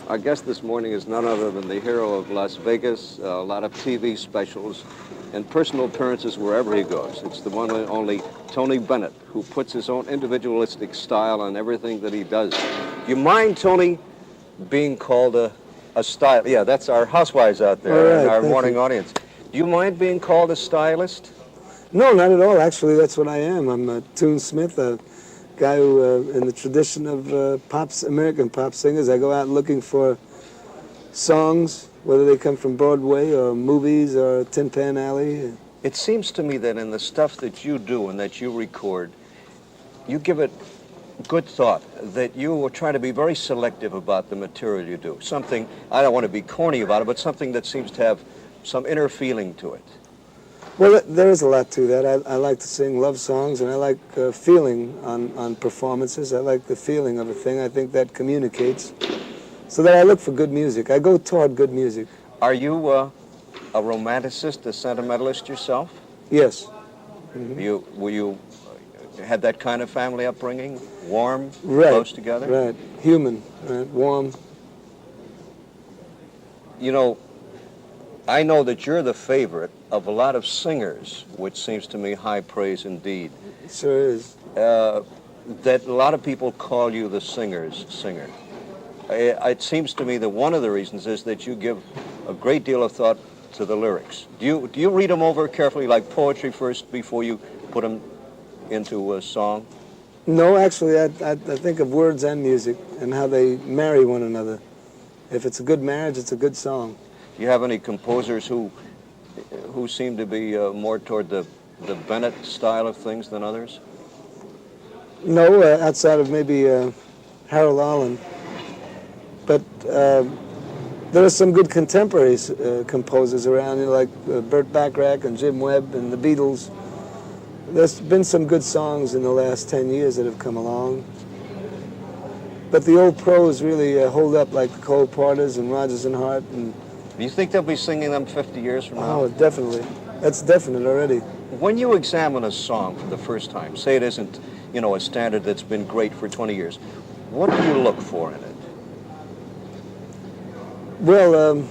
Our guest this morning is none other than the hero of Las Vegas, a lot of TV specials, and personal appearances wherever he goes. It's the one and only Tony Bennett, who puts his own individualistic style on everything that he does. Do you mind, Tony, being called a style? Yeah, that's our housewives out there and our morning audience. Do you mind being called a stylist? No, not at all. Actually, that's what I am. I'm a tunesmith, a guy who, in the tradition of American pop singers, I go out looking for songs, whether they come from Broadway or movies or Tin Pan Alley. It seems to me that in the stuff that you do and that you record, you give it good thought, that you try to be very selective about the material you do. Something, I don't want to be corny about it, but something that seems to have some inner feeling to it. Well, there is a lot to that. I like to sing love songs, and I like feeling on performances. I like the feeling of a thing. I think that communicates. So that I look for good music. I go toward good music. Are you a romanticist, a sentimentalist yourself? Yes. Mm-hmm. Were you had that kind of family upbringing? Warm, right, close together? Right, human, right, warm. You know, I know that you're the favorite of a lot of singers, which seems to me high praise indeed. It sure is. That a lot of people call you the singer's singer. It seems to me that one of the reasons is that you give a great deal of thought to the lyrics. Do you read them over carefully, like poetry first, before you put them into a song? No, actually, I think of words and music and how they marry one another. If it's a good marriage, it's a good song. Do you have any composers who seem to be more toward the Bennett style of things than others? No, outside of maybe Harold Arlen. But there are some good contemporary composers around, like Burt Bacharach and Jim Webb and the Beatles. There's been some good songs in the last 10 years that have come along. But the old pros really hold up, like the Cole Porters and Rodgers and Hart. And do you think they'll be singing them 50 years from now? Oh, definitely. That's definite already. When you examine a song for the first time, say it isn't, a standard that's been great for 20 years, what do you look for in it? Well,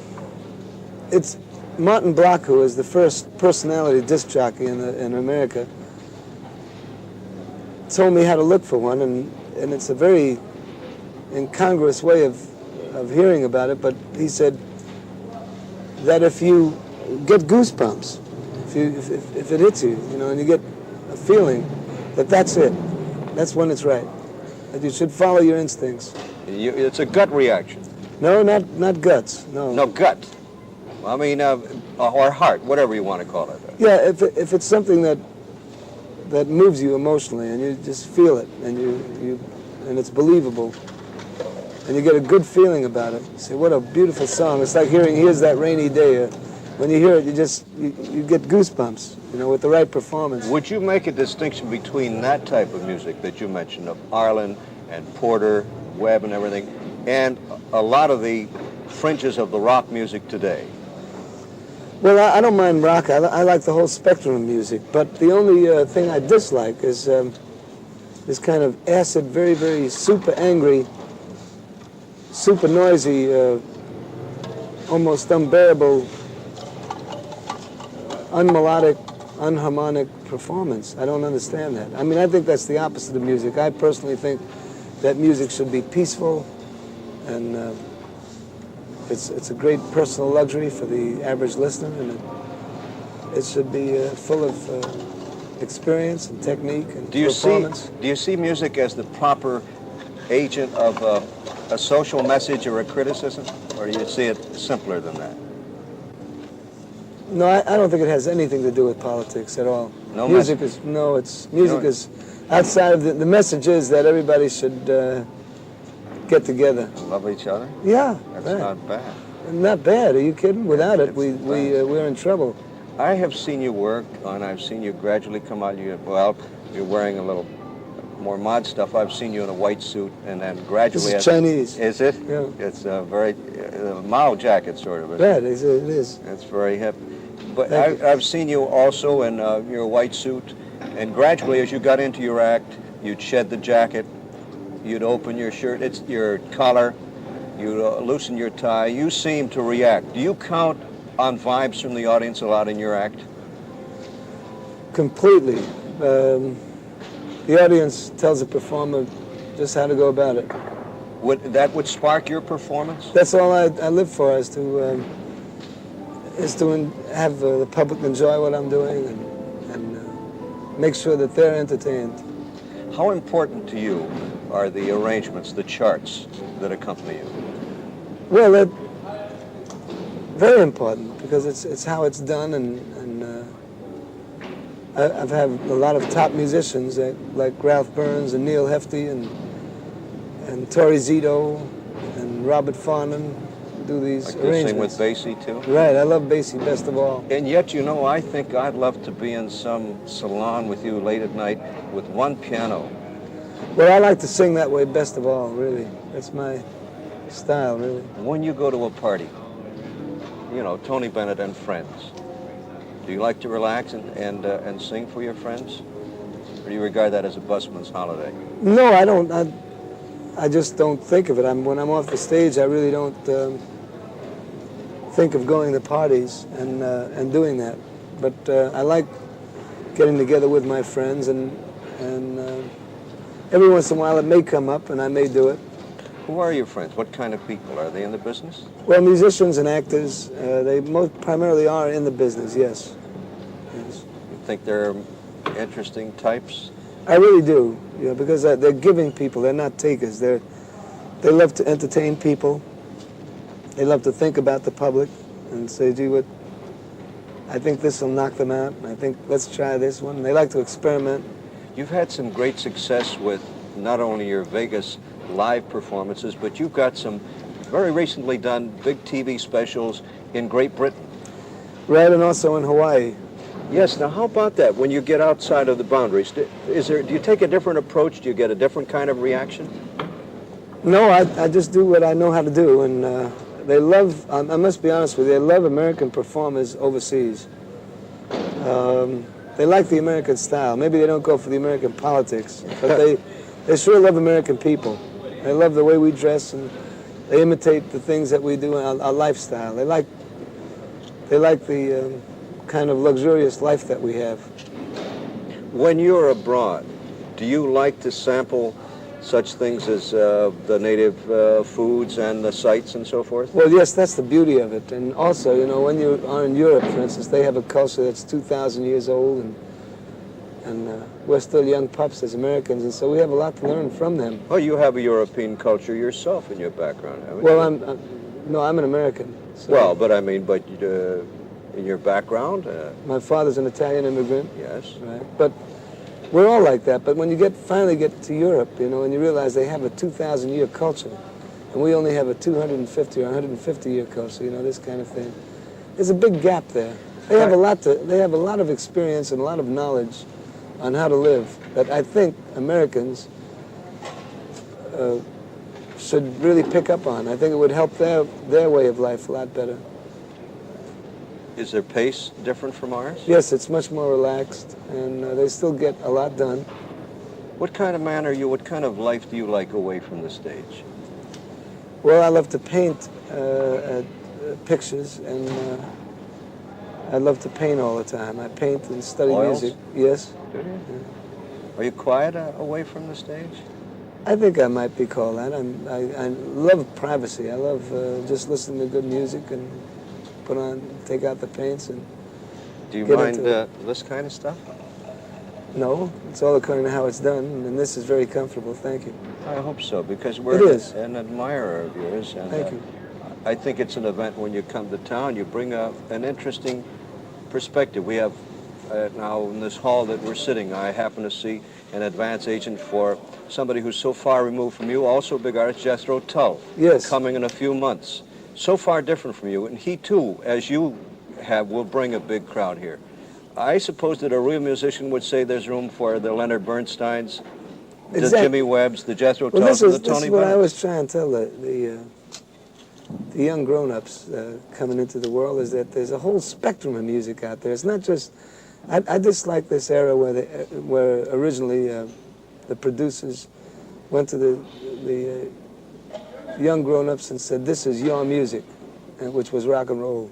it's Martin Block, who is the first personality disc jockey in America, told me how to look for one, and it's a very incongruous way of hearing about it, but he said that if you get goosebumps, if it hits you, and you get a feeling that's it, that's when it's right, that you should follow your instincts. It's a gut reaction. No, not guts. No. No, gut. I mean, or heart, whatever you want to call it. Yeah, if it's something that moves you emotionally, and you just feel it, and it's believable, and you get a good feeling about it. You say, what a beautiful song. It's like Here's That Rainy Day. When you hear it, you get goosebumps, with the right performance. Would you make a distinction between that type of music that you mentioned of Arlen and Porter, Webb and everything, and a lot of the fringes of the rock music today? Well, I don't mind rock. I like the whole spectrum of music, but the only thing I dislike is this kind of acid, very, very super angry, super noisy, almost unbearable, unmelodic, unharmonic performance. I don't understand that. I mean, I think that's the opposite of music. I personally think that music should be peaceful, and it's a great personal luxury for the average listener, and it should be full of experience and technique and performance. Do you see music as the proper agent of a social message or a criticism, or do you see it simpler than that? No, I don't think it has anything to do with politics at all. No music message. Music is outside of the message is that everybody should get together. Love each other? Yeah. That's right. not bad. Not bad. Are you kidding? Without it, we're in trouble. I have seen you work, and I've seen you gradually come out. You're wearing a little more mod stuff. I've seen you in a white suit, and then gradually... This is Chinese. Is it? Yeah. It's a very Mao jacket, sort of. Right, it is. It's very hip. But I've seen you also in your white suit, and gradually as you got into your act, you'd shed the jacket, you'd open your shirt, it's your collar, You loosen your tie. You seem to react. Do you count on vibes from the audience a lot in your act? Completely. The audience tells the performer just how to go about it. That would spark your performance? That's all I live for, is to have the public enjoy what I'm doing and make sure that they're entertained. How important to you are the arrangements, the charts that accompany you? Well, they're very important because it's how it's done, and I've had a lot of top musicians like Ralph Burns and Neil Hefti and Torrey Zito and Robert Farnham do these arrangements. Like sing with Basie too? Right, I love Basie best of all. And yet, you know, I think I'd love to be in some salon with you late at night with one piano. Well, I like to sing that way best of all, really. That's my style, really. When you go to a party, you know, Tony Bennett and friends, do you like to relax and sing for your friends? Or do you regard that as a busman's holiday? No, I don't. I just don't think of it. When I'm off the stage, I really don't think of going to parties and doing that. But I like getting together with my friends, and every once in a while it may come up, and I may do it. Who are your friends? What kind of people? Are they in the business? Well, musicians and actors, they most primarily are in the business, yes. You think they're interesting types? I really do, you know, because they're giving people, they're not takers. They love to entertain people. They love to think about the public and say, gee, I think this will knock them out. I think, let's try this one. They like to experiment. You've had some great success with not only your Vegas live performances, but you've got some very recently done big TV specials in Great Britain. Right, and also in Hawaii. Yes, now how about that? When you get outside of the boundaries, do you take a different approach? Do you get a different kind of reaction? No, I just do what I know how to do, and they love, I must be honest with you, they love American performers overseas. They like the American style. Maybe they don't go for the American politics, but they sure love American people. They love the way we dress, and they imitate the things that we do in our lifestyle. They like the kind of luxurious life that we have. When you're abroad, do you like to sample such things as the native foods and the sights and so forth? Well, yes, that's the beauty of it. And also, you know, when you are in Europe, for instance, they have a culture that's 2,000 years old, and we're still young pups as Americans, and so we have a lot to learn from them. Oh, you have a European culture yourself in your background, haven't you? Well, I'm an American. So well, but I mean, in your background? My father's an Italian immigrant. Yes. Right. But we're all like that. But when you finally get to Europe, you know, and you realize they have a 2,000-year culture, and we only have a 250 or 150-year culture, you know, this kind of thing. There's a big gap there. They have a lot of experience and a lot of knowledge on how to live that I think Americans should really pick up on. I think it would help their way of life a lot better. Is their pace different from ours? Yes, it's much more relaxed, and they still get a lot done. What kind of man are you? What kind of life do you like away from the stage? Well, I love to paint pictures, and I love to paint all the time. I paint and study music. Yes. Do you? Yeah. Are you quiet away from the stage? I think I might be called that. I love privacy. I love just listening to good music and take out the paints and do you mind this kind of stuff? No, it's all according to how it's done, and this is very comfortable. Thank you. I hope so, because we're an admirer of yours. And, thank you. I think it's an event when you come to town, you bring an interesting perspective. We have now in this hall that we're sitting, I happen to see an advance agent for somebody who's so far removed from you, also a big artist, Jethro Tull, yes, coming in a few months. So far different from you, and he too, as you have, will bring a big crowd here. I suppose that a real musician would say there's room for the Leonard Bernsteins, the Jimmy Webbs, the Jethro Tulls, and the Tony Bennett. This is what I was trying to tell the young grown-ups coming into the world, is that there's a whole spectrum of music out there. It's not just... I dislike this era where originally the producers went to the young grown-ups and said, this is your music, which was rock and roll,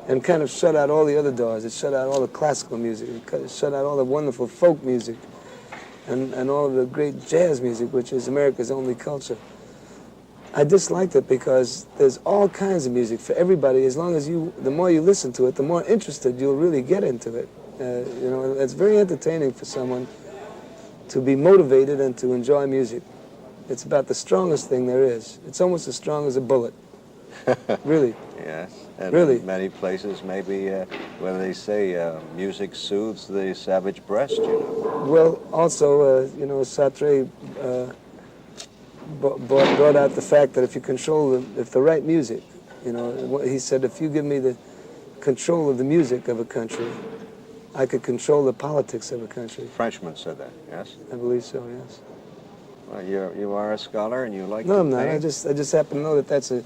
and kind of shut out all the other doors. It shut out all the classical music. It shut out all the wonderful folk music and all of the great jazz music, which is America's only culture. I disliked it because there's all kinds of music for everybody. As long as the more you listen to it, the more interested you'll really get into it. You know, it's very entertaining for someone to be motivated and to enjoy music. It's about the strongest thing there is. It's almost as strong as a bullet. Really. Yes. And really. In many places, maybe, where they say music soothes the savage breast, you know. Well, also, you know, Sartre brought out the fact that if you control if the right music, you know, he said, if you give me the control of the music of a country, I could control the politics of a country. Frenchman said that, yes? I believe so, yes. Well, you are a scholar and you like No, to I'm not. paint? I just happen to know that that's a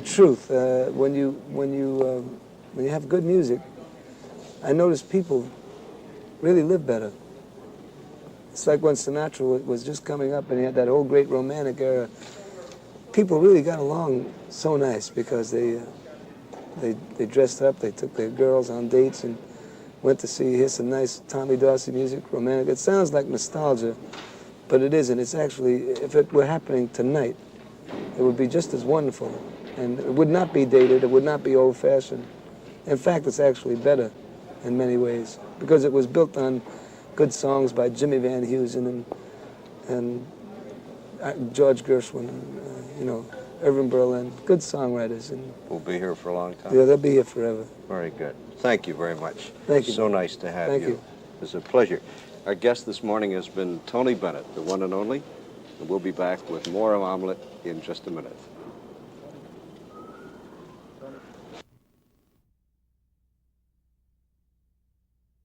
truth. When you have good music, I notice people really live better. It's like when Sinatra was just coming up and he had that whole great romantic era. People really got along so nice because they dressed up, they took their girls on dates and went to hear some nice Tommy Dorsey music, romantic. It sounds like nostalgia, but it isn't. It's actually, if it were happening tonight, it would be just as wonderful. And it would not be dated, it would not be old-fashioned. In fact, it's actually better in many ways because it was built on good songs by Jimmy Van Heusen and George Gershwin, and, you know, Irving Berlin, good songwriters. And we'll be here for a long time. Yeah, they'll be here forever. Very good. Thank you very much. Thank you. So nice to have you. Thank you. It's a pleasure. Our guest this morning has been Tony Bennett, the one and only. And we'll be back with more of Omelette in just a minute.